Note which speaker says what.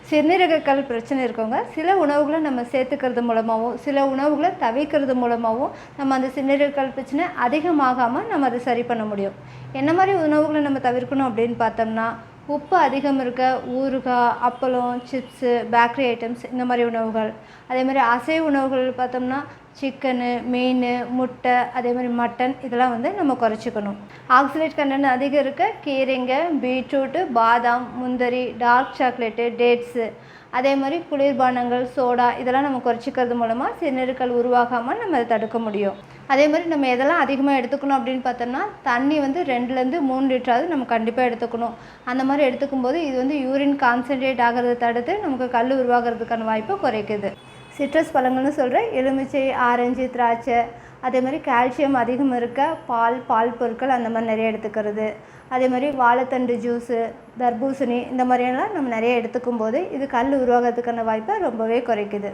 Speaker 1: சிறுநீரகக்கல் பிரச்சனை இருக்கவங்க சில உணவுகளை நம்ம சேர்த்துக்கிறது மூலமாகவும் சில உணவுகளை தவிர்க்கிறது மூலமாகவும் நம்ம அந்த சிறுநீரகக்கல் பிரச்சனை அதிகமாகாமல் நம்ம அதை சரி பண்ண முடியும். என்ன மாதிரி உணவுகளை நம்ம தவிர்க்கணும் அப்படின்னு பார்த்தோம்னா, உப்பு அதிகம் இருக்க ஊறுகாய், அப்பளம், சிப்ஸு, பேக்கரி ஐட்டம்ஸ் இந்த மாதிரி உணவுகள். அதே மாதிரி அசைவ உணவுகள் பார்த்தோம்னா சிக்கனு, மீன், முட்டை, அதே மாதிரி மட்டன் இதெல்லாம் நம்ம குறைச்சிக்கணும். ஆக்சிலேட் கண்டென்ட் அதிகம் இருக்க கீரைங்க, பீட்ரூட்டு, பாதாம், முந்திரி, டார்க் சாக்லேட்டு, டேட்ஸு, அதே மாதிரி குளிர்பானங்கள், சோடா இதெல்லாம் நம்ம குறைச்சிக்கிறது மூலமாக சிறுநீரகக்கல் உருவாகாமல் நம்ம அதை தடுக்க முடியும். அதே மாதிரி நம்ம எதெல்லாம் அதிகமாக எடுத்துக்கணும் அப்படின்னு பார்த்தோம்னா, தண்ணி 2லேருந்து 3 லிட்டராவது நம்ம கண்டிப்பாக எடுத்துக்கணும். அந்த மாதிரி எடுத்துக்கும்போது இது யூரின் கான்சன்ட்ரேட் ஆகிறத தடுத்து நமக்கு கல் உருவாகிறதுக்கான வாய்ப்பை குறைக்குது. சிட்ரஸ் பழங்கள்னு சொல்கிற எலுமிச்சை, ஆரஞ்சு, திராட்சை, அதே மாதிரி கால்சியம் அதிகம் இருக்க பால் பொருட்கள் அந்த மாதிரி நிறைய எடுத்துக்கிறது. அதே மாதிரி வாழைத்தண்டு ஜூஸு, தர்பூசணி இந்த மாதிரியெல்லாம் நம்ம நிறைய எடுத்துக்கும் போது இது கல் உருவாகிறதுக்கான வாய்ப்பை ரொம்பவே குறைக்குது.